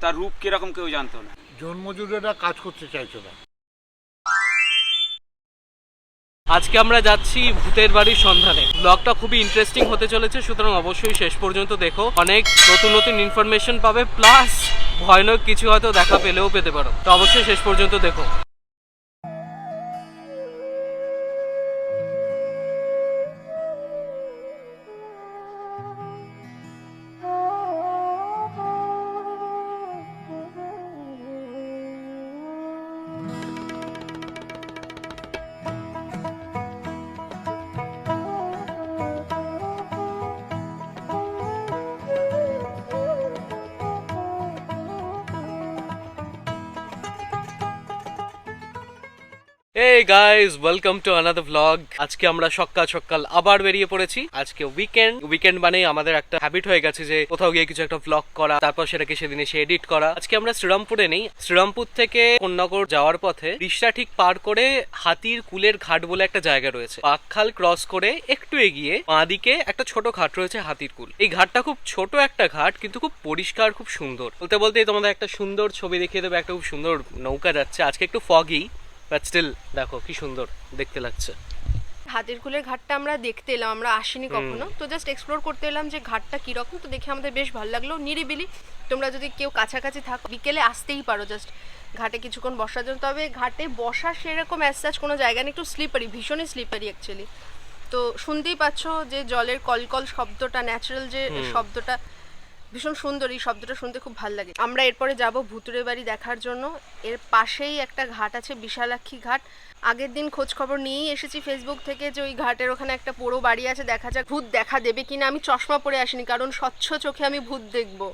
তার রূপ কিরকম কেউ জানতো না। জন্মজুড়েরা কাজ করতে চাইতো না। আজকে আমরা যাচ্ছি ভূতের বাড়ির সন্ধানে। ব্লগটা খুবই ইন্টারেস্টিং হতে চলেছে, সুতরাং অবশ্যই শেষ পর্যন্ত দেখো। অনেক নতুন নতুন ইনফরমেশন পাবে, প্লাস ভয়ানক কিছু হয়তো দেখা পেলেও পেতে পারো, তো অবশ্যই শেষ পর্যন্ত দেখো। Hey guys, welcome to another vlog. আজকে আমরা সকাল সকাল আবার বেরিয়ে পড়েছি। আজকে উইকেন্ড মানে আমাদের একটা হ্যাবিট হয়ে গেছে যে কোথাও গিয়ে কিছু একটা ভ্লগ করা, তারপর সেটাকে সেদিন এসে এডিট করা। আজকে আমরা শ্রীরামপুরে নেই। শ্রীরামপুর থেকে কোন্নগর যাওয়ার পথে রিক্সা ঠিক পার করে হাতির কুলের ঘাট বলে একটা জায়গা রয়েছে। পাকখাল ক্রস করে একটু এগিয়ে বাঁদিকে একটা ছোট ঘাট রয়েছে, হাতির কুল। এই ঘাটটা খুব ছোট একটা ঘাট, কিন্তু খুব পরিষ্কার, খুব সুন্দর। বলতে বলতেই তোমাদের একটা সুন্দর ছবি দেখিয়ে দেবে। একটা খুব সুন্দর নৌকা যাচ্ছে। আজকে একটু ফগি, বাট স্টিল দেখো কি সুন্দর দেখতে লাগছে। হাতির কুলের ঘাটটা আমরা দেখতে এলাম, আমরা আসিনি কখনো, তো জাস্ট এক্সপ্লোর করতে এলাম যে ঘাটটা কিরকম। তো দেখে আমাদের বেশ ভালো লাগলো, নিরিবিলি। তোমরা যদি কেউ কাছাকাছি থাকো বিকেলে আসতেই পারো জাস্ট ঘাটে কিছুক্ষণ বসার জন্য। তবে ঘাটে বসার সেরকম অ্যাজ কোনো জায়গা নেই, একটু স্লিপারি, ভীষণই স্লিপারি অ্যাকচুয়ালি। তো শুনতেই পাচ্ছ যে জলের কলকল শব্দটা, ন্যাচারাল যে শব্দটা ভীষণ সুন্দর। এই শব্দটা শুনতে খুব ভালো লাগে। আমরা এরপরে যাব ভুতুড়ে বাড়ি দেখার জন্য। এর পাশেই একটা ঘাট আছে, বিশালাক্ষী ঘাট। আগের দিন খোঁজ খবর নিয়েই এসেছি ফেসবুক থেকে যে ওই ঘাটের ওখানে একটা পোড়ো বাড়ি আছে, দেখা যাক ভূত দেখা দেবে কিনা। আমি চশমা পরে আসিনি, কারণ স্বচ্ছ চোখে আমি ভূত দেখবো।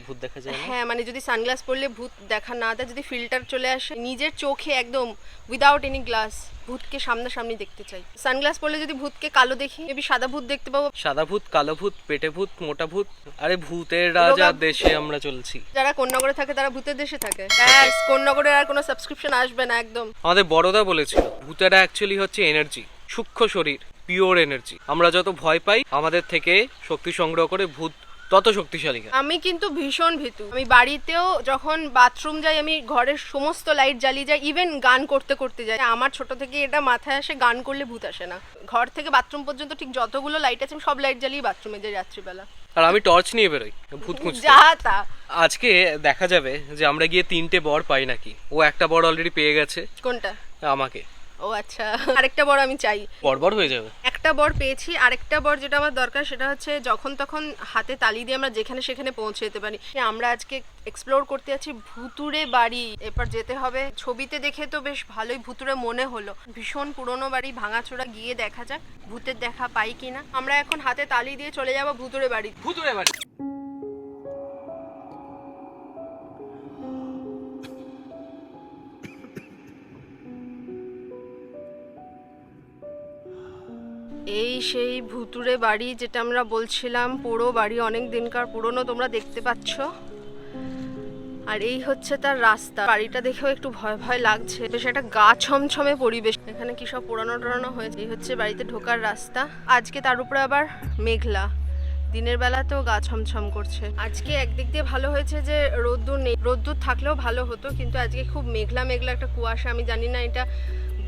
ভূত দেখা যায় না? হ্যাঁ, মানে যদি সানগ্লাস পরলে ভূত দেখা না দেয়, যদি ফিল্টার চলে আসে, নিজের চোখে একদম উইদাউট এনি গ্লাস ভূতকে সামনাসামনি দেখতে চাই। সানগ্লাস পরলে যদি ভূতকে কালো দেখি, মেবি সাদা ভূত দেখতে পাবো। সাদা ভূত, কালো ভূত, পেটে ভূত, মোটা ভূত। আরে ভূতের রাজা দেশে আমরা চলছি। যারা কোন্নগরে থাকে তারা ভূতের দেশে থাকে। ব্যাস, কোন্নগরের আর কোনো সাবস্ক্রিপশন আসবে না একদম। আমাদের বড়দা বলেছিল ভূতেরা অ্যাকচুয়ালি হচ্ছে এনার্জি, সূক্ষ্ম শরীর, পিওর এনার্জি। আমরা যত ভয় পাই আমাদের থেকে শক্তি সংগ্রহ করে ভূত তত শক্তিশালী। আমি কিন্তু ভীষণ ভীতু। আমি বাড়িতেও যখন বাথরুম যাই, আমি ঘরের সমস্ত লাইট জ্বালিয়ে যাই, ইভেন গান করতে করতে যাই। আমার ছোট থেকে এটা মাথায় আসে, গান করলে ভূত আসে না। ঘর থেকে বাথরুম পর্যন্ত ঠিক যতগুলো লাইট আছে আমি সব লাইট জ্বালিয়ে বাথরুমে যাই রাত্রিবেলা। আর আমি টর্চ নিয়ে বেরোই ভূত খুঁজতে। যা তা আজকে দেখা যাবে যে আমরা গিয়ে 3টে বর পাই নাকি। ও একটা বর অলরেডি পেয়ে গেছে। কোনটা? আমাকে। ও আচ্ছা, আরেকটা বর আমি চাই। বর হয়ে যাবে। একটা বর পেয়েছি, আরেকটা বর যেটা আমার দরকার সেটা হচ্ছে যখন তখন হাতে তালি দিয়ে আমরা যেখানে সেখানে পৌঁছে যেতে পারি। আমরা আজকে এক্সপ্লোর করতে যাচ্ছি ভুতুড়ে বাড়ি। এরপর যেতে হবে। ছবিতে দেখে তো বেশ ভালোই ভুতুড়ে মনে হলো, ভীষণ পুরনো বাড়ি, ভাঙাচোরা। গিয়ে দেখা যাক ভূতের দেখা পাই কিনা। আমরা এখন হাতে তালি দিয়ে চলে যাবো ভুতুড়ে বাড়ি। ভুতুড়ে বাড়ি। এই সেই ভুতুড়ে বাড়ি যেটা আমরা বলছিলাম, পুরো বাড়ি অনেক দিনকার পুরনো, তোমরা দেখতে পাচ্ছ। আর এই হচ্ছে তার রাস্তা। বাড়িটা দেখেও একটু ভয় ভয় লাগছে, বেশ একটা গা ছমছমে পরিবেশ। এখানে কি সব পুরানো টরানো হয়েছে। এই হচ্ছে বাড়িতে ঢোকার রাস্তা। আজকে তার উপরে আবার মেঘলা, দিনের বেলাতেও গা ছমছম করছে। আজকে একদিক দিয়ে ভালো হয়েছে যে রোদ্দুর নেই, রোদ্দুর থাকলেও ভালো হতো, কিন্তু আজকে খুব মেঘলা মেঘলা একটা কুয়াশা। আমি জানি না এটা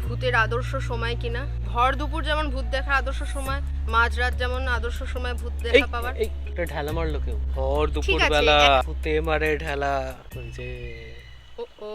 ভূতের আদর্শ সময় কিনা। ভর দুপুর যেমন ভূত দেখার আদর্শ সময়, মাঝরাত যেমন আদর্শ সময় ভূত দেখা পাওয়ার। একটা ঢেলা মারলো কেউ। ভর দুপুর বেলা ভূতে মারে ঢেলা। ও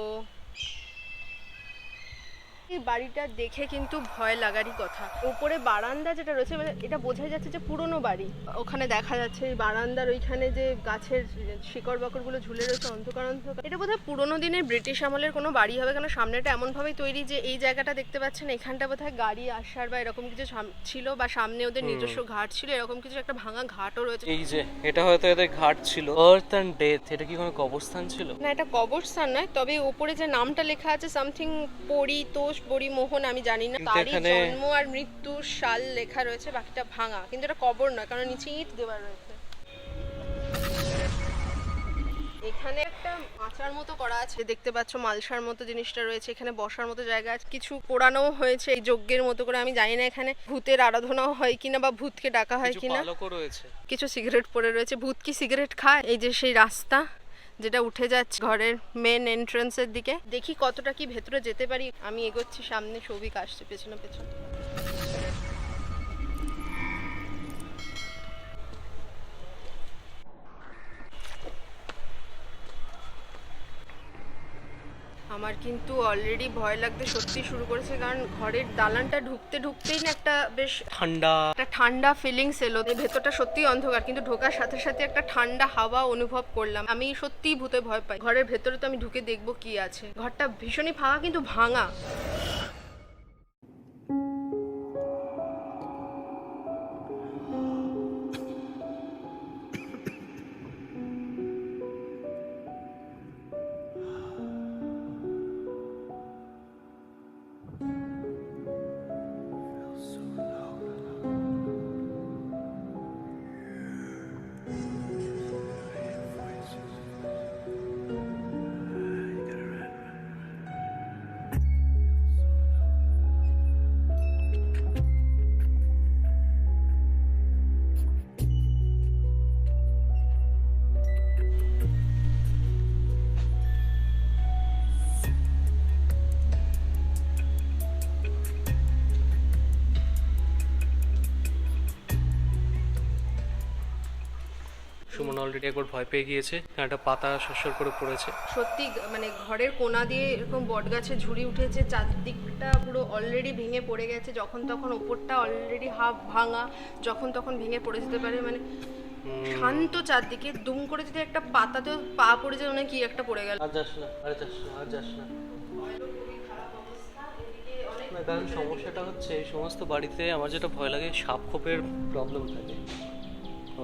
এই বাড়িটা দেখে কিন্তু ভয় লাগারই কথা। উপরে বারান্দা যেটা রয়েছে, মানে এটা বোঝাই যাচ্ছে যে পুরনো বাড়ি। ওখানে দেখা যাচ্ছে এই বারান্দার ওইখানে যে গাছের শিকড় বাকড় গুলো ঝুলে রয়েছে, অন্ধকার অন্ধকার। এটা বোধহয় পুরোনো দিনের ব্রিটিশ আমলের কোনো বাড়ি হবে, কারণ সামনেটা এমন ভাবেই তৈরি যে এই জায়গাটা দেখতে পাচ্ছেন, এখানটা বোধহয় গাড়ি আসার বা এরকম কিছু ছিল, বা সামনে ওদের নিজস্ব ঘাট ছিল, এরকম কিছু একটা ভাঙা ঘাটও রয়েছে। এই যে এটা হয়তো এদের ঘাট ছিল। আর্থ এন্ড ডেথ, এটা কি কোনো কবরস্থান ছিল? না, এটা কবরস্থান নয়, তবে উপরে যে নামটা লেখা আছে সামথিং পরিতোষ বরিমোহন, আমি জানি না। তারই জন্ম আর মৃত্যুর সাল লেখা রয়েছে, বাকিটা ভাঙা। কিন্তু এটা কবর নয়, কারণ নিচে ইট দেওয়া রয়েছে। এখানে একটা একটা মাচার মতো করা আছে, দেখতে পাচ্ছ মালসার মতো জিনিসটা রয়েছে, এখানে বসার মতো জায়গা আছে, কিছু পোড়ানো হয়েছে এই যজ্ঞের মতো করে। আমি জানি না এখানে ভূতের আরাধনাও হয় কিনা বা ভূতকে ডাকা হয় কিছু কিনা। পালকও রয়েছে, কিছু সিগারেট পড়ে রয়েছে। ভূত কি সিগারেট খায়? এই যে সেই রাস্তা যেটা উঠে যাচ্ছে ঘরের মেন এন্ট্রান্সের দিকে। দেখি কতটা কি ভেতরে যেতে পারি। আমি এগোচ্ছি সামনে, সৌভিক আসছে পেছনে পেছনে। আমার কিন্তু অলরেডি ভয় লাগতে সত্যি শুরু করেছে, কারণ ঘরের দালানটা ঢুকতে ঢুকতেই না একটা বেশ ঠান্ডা ফিলিংস এলো। এই ভেতরটা সত্যি অন্ধকার, কিন্তু ঢোকার সাথে সাথে একটা ঠান্ডা হাওয়া অনুভব করলাম। আমি সত্যিই ভূতে ভয় পাই। ঘরের ভেতরে তো আমি ঢুকে দেখবো কি আছে। ঘরটা ভীষণই ফাঁকা, কিন্তু ভাঙা। সুমন অলরেডি একবার ভয় পেয়ে গিয়েছে, কারণ একটা পাতা সরসর করে পড়েছে। সত্যি মানে ঘরের কোণা দিয়ে এরকম বট গাছে ঝুড়ি উঠেছে, চারদিকটা পুরো অলরেডি ভেঙে পড়ে গেছে। যখন তখন ওপরটা অলরেডি হাফ ভাঙা, যখন তখন ভেঙে পড়ে যেতে পারে। মানে শান্ত চারদিকে, দুম করে যদি একটা পাতাতেও পা পড়ে যায়, মানে কি একটা পড়ে গেল। আর যাস না, আর যাস না, আর যাস না। না, কারণ সমস্যাটা হচ্ছে এই সমস্ত বাড়িতে আমার যেটা ভয় লাগে, সাপ খোপের প্রবলেম থাকে।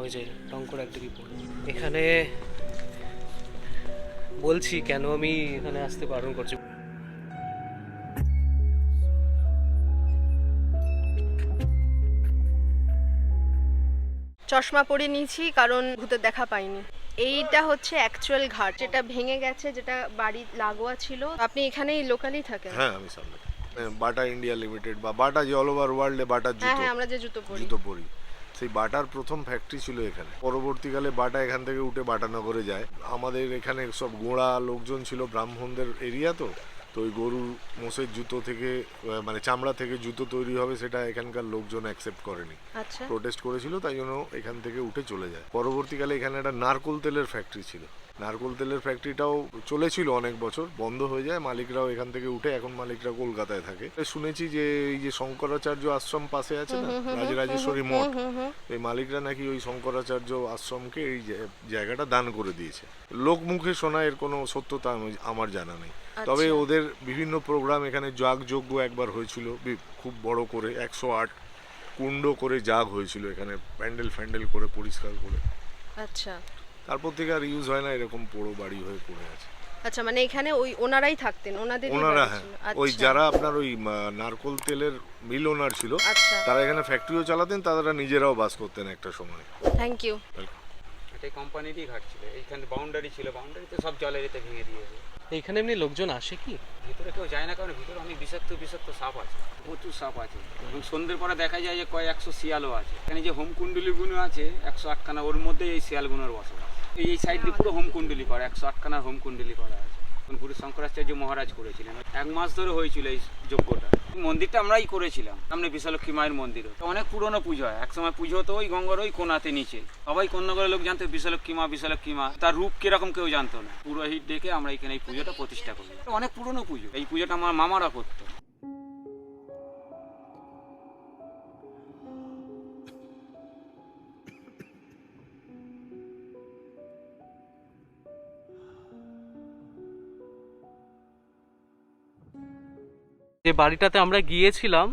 ওই যে টং করে একটা কি পড়ে এখানে। বলছি কেন আমি এখানে আসতে বারণ করছি। চশমা পরে নিয়েছি কারণ ভূতের দেখা পাইনি। এইটা হচ্ছে অ্যাকচুয়াল ঘাট, যেটা ভেঙে গেছে, যেটা বাড়ি লাগোয়া ছিল। আপনি এখানেই লোকালি থাকেন? হ্যাঁ, আমি সামনে বাটা ইন্ডিয়া লিমিটেড বা বাটা যে অল ওভার ওয়ার্ল্ডে বাটার হ্যাঁ জুতো, হ্যাঁ, আমরা যে জুতো পরি। সেই বাটার প্রথম ফ্যাক্টরি ছিল এখানে। পরবর্তীকালে বাটা এখান থেকে উঠে বাটানগরে যায়। আমাদের এখানে সব গোঁড়া লোকজন ছিল, ব্রাহ্মণদের এরিয়া, তো ওই গরুর মোষের জুতো থেকে মানে চামড়া থেকে জুতো তৈরি হবে, সেটা এখানকার লোকজন অ্যাকসেপ্ট করেনি, আচ্ছা। প্রোটেস্ট করেছিল, তাই জন্য এখান থেকে উঠে চলে যায়। পরবর্তীকালে এখানে একটা নারকোল তেলের ফ্যাক্টরি ছিল। নারকোল তেলের ফ্যাক্টরিটাও চলেছিল অনেক বছর, বন্ধ হয়ে যায়। মালিকরাও এখান থেকে উঠে এখন মালিকরা কলকাতায় থাকে। শুনেছি যে এই যে শঙ্করাচার্য আশ্রম পাশে আছে না, রাজরাজেশ্বরী মঠ, এই মালিকরা নাকি ওই শঙ্করাচার্য আশ্রমকে এই জায়গাটা দান করে দিয়েছে। লোক মুখে শোনা, এর কোনো সত্যতা আমার জানা নেই। তবে ওদের বিভিন্ন প্রোগ্রাম এখানে যাগযজ্ঞ একবার হয়েছিল, খুব বড় করে 108 কুণ্ড করে যাগ হয়েছিল এখানে, প্যান্ডেল করে পরিষ্কার করে। আচ্ছা, তারপর থেকে আর ইউজ হয় না, এরকম পোড়ো বাড়ি হয়ে পড়ে আছে। আচ্ছা, মানে এখানে ওই ওনারাই থাকতেন, ওনারা, হ্যাঁ, ওই যারা আপনার ওই নারকোল তেলের মিল ওনার ছিল, তারা এখানে ফ্যাক্টরিও চালাতেন, তারা নিজেরাও বাস করতেন একটা সময়। Thank you. এটা কোম্পানিরই ঘাট ছিল, এইখানে বাউন্ডারি ছিল, বাউন্ডারিতে সব জলের এতে ভেঙে দিয়েছে। এইখানে এমনি লোকজন আসে কি? ভিতরে কেউ যায় না, কারণ ভিতরে অনেক বিষাক্ত সাপ আছে, প্রচুর সাপ আছে। এবং সন্ধ্যের পরে দেখা যায় যে কয়েকশো শিয়ালও আছে। এখানে যে হোম কুণ্ডলীগুলো আছে 108খানা, ওর মধ্যে এই শিয়ালগুলোর বসবাস। এই সাইড দিয়ে পুরো হোম কুণ্ডলী করা, 108খানার হোম কুণ্ডলী করা আছে। পুরী শঙ্করাচার্য মহারাজ করেছিলেন, 1 মাস ধরে হয়েছিল এই যজ্ঞটা। মন্দিরটা আমরাই করেছিলাম, সামনে বিশালক্ষী মায়ের মন্দির, অনেক পুরনো পুজো হয়। একসময় পুজো হতো ওই গঙ্গার ওই কোনাতে নিচে, সবাই কন্যাগরের লোক জানতো বিশালক্ষী মা, তার রূপ কিরকম কেউ জানতো না। পুরোহিত ডেকে আমরা এখানে এই পুজোটা প্রতিষ্ঠা করি। অনেক পুরনো পুজো, এই পুজোটা আমার মামারা করতো। যে বাড়িটাতে আমরা গিয়েছিলাম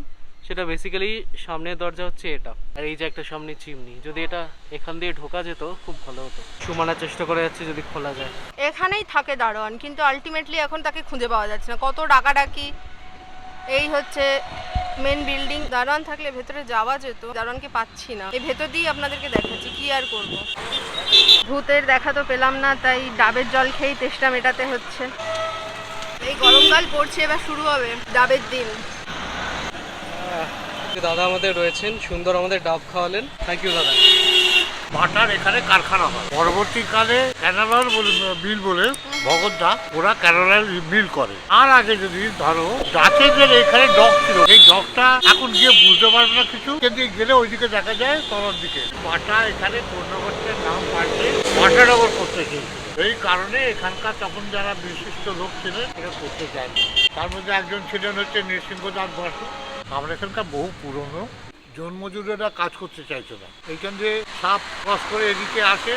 সেটা বেসিক্যালি সামনের দরজা হচ্ছে এটা, আর এই যে একটা সামনে চিমনি। যদি এটা এখান দিয়ে ঢোকা যেত খুব ভালো হতো। সুমানার চেষ্টা করে যাচ্ছে যদি খোলা যায়। এখানেই থাকে দারোয়ান, কিন্তু আলটিমেটলি এখন তাকে খুঁজে পাওয়া যাচ্ছে না। কত ডাকাডাকি, এই হচ্ছে মেন বিল্ডিং। দারোয়ান থাকলে ভেতরে যাওয়া যেত, দারোয়ানকে পাচ্ছি না। এই ভেতর দিয়েই আপনাদেরকে দেখাচ্ছি, কি আর করব। ভূতের দেখা তো পেলাম না, তাই ডাবের জল খেয়েই তেষ্টা মেটাতে হচ্ছে। এই গরমকাল পড়ছে, এবার শুরু হবে ডাবের দিন। দাদা আমাদের রয়েছেন, সুন্দর আমাদের ডাব খাওয়ালেন, থ্যাংক ইউ দাদা। বাটার এখানে কারখানা হয়। পরবর্তীকালে ক্যানালার মিল বলে ভগতদা ওরা ক্যানালার মিল করে। আর আগে যদি ধরো ডাচেদের এখানে ডক ছিল, এই ডকটা এখন গিয়ে বুঝতে পারবে না কিছু, কিন্তু গেলে ওইদিকে দেখা যায় তলার দিকে। বাটা এখানে পূর্ণবর্ষের নাম পাল্টে বাটানগর করতে চেয়েছিল। এই কারণে এখানকার তখন যারা বিশিষ্ট লোক ছিলেন এটা করতে চায়নি। তার মধ্যে একজন ছিলেন হচ্ছে নৃসিংহদাস বসু। আমরা এখানকার বহু পুরনো জন্মজুরেরা কাজ করতে চাইছে না। এইখান দিয়ে সাপ ক্রস করে এদিকে আসে,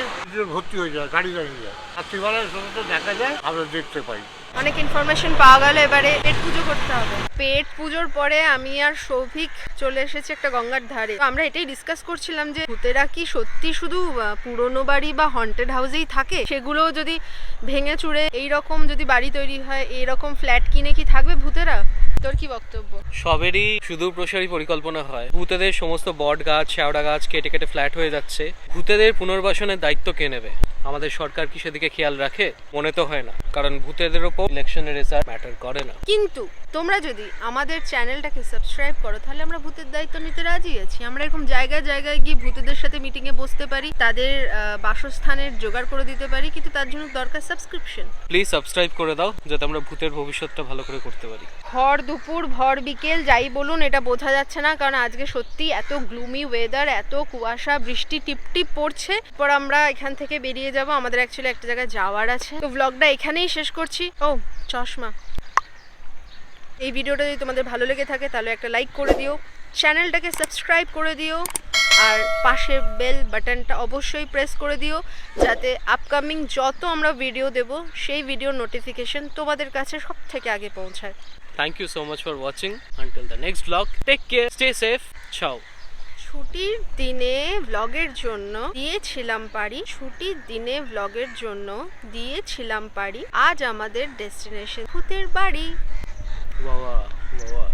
ভর্তি হয়ে যায়, গাড়ি দাঁড়িয়ে যায়। রাত্রিবেলায় সমস্ত দেখা যায়, আমরা দেখতে পাই। অনেক ইনফরমেশন পাওয়া গেল, এবারে পেট পুজো করতে হবে। পেট পুজোর পরে আমি আর সৌভিক চলে এসেছি একটা গঙ্গার ধারে। তো আমরা এটাই ডিসকাস করছিলাম যে ভূতেরা কি সত্যি শুধু পুরনো বাড়ি বা হন্টেড হাউসেই থাকে? সেগুলো যদি ভেঙে চুড়ে এইরকম যদি বাড়ি তৈরি হয়, এইরকম ফ্ল্যাট কিনে কি থাকবে ভূতেরা? তোর কি বক্তব্য? সবেরই সুদূর প্রসারী পরিকল্পনা হয়। ভূতেদের সমস্ত বট গাছ, শেওড়া গাছ কেটে কেটে ফ্ল্যাট হয়ে যাচ্ছে। ভূতেদের পুনর্বাসনের দায়িত্ব কে নেবে? আমাদের সরকার কি সেদিকে খেয়াল রাখে? মনে তো হয় না, কারণ ভূতেদের ওপর ইলেকশনের রেজাল্ট ম্যাটার করে না। কিন্তু তোমরা যদি আমাদের চ্যানেলটাকে সাবস্ক্রাইব করো, তাহলে আমরা ভূতের দায়িত্ব নিতে রাজি আছি। আমরা এরকম জায়গায় জায়গায় গিয়ে ভূতেদের সাথে মিটিংয়ে বসতে পারি, তাদের বাসস্থানের জোগাড় করে দিতে পারি, কিন্তু তার জন্য দরকার সাবস্ক্রিপশন। প্লিজ সাবস্ক্রাইব করে দাও, যাতে আমরা ভূতের ভবিষ্যৎটা ভালো করে করতে পারি। ভর দুপুর ভর বিকেল যাই বলুন, এটা বোঝা যাচ্ছে না, কারণ আজকে সত্যি এত গ্লুমি ওয়েদার, এত কুয়াশা, বৃষ্টি টিপটিপ পড়ছে। পর আমরা এখান থেকে বেরিয়ে যাব, আমাদের অ্যাকচুয়ালি একটা জায়গায় যাওয়ার আছে। তো ব্লগটা এখানেই শেষ করছি। ও চশমা, এই ভিডিওটা যদি তোমাদের ভালো লেগে থাকে তাহলে একটা লাইক করে দিও, চ্যানেলটাকে সাবস্ক্রাইব করে দিও, আর পাশে বেল বাটনটা অবশ্যই প্রেস করে দিও, যাতে আপকামিং যত আমরা ভিডিও দেব সেই ভিডিওর নোটিফিকেশন তোমাদের কাছে সব থেকে আগে পৌঁছায়। Thank you so much for watching. Until the next vlog, take care, stay safe, ciao. ছুটির দিনে ব্লগের জন্য দিয়েছিলাম পারি, ছুটির দিনে ব্লগের জন্য দিয়েছিলাম পারি। আজ আমাদের ডেস্টিনেশন ভূতের বাড়ি। বাবা বাবা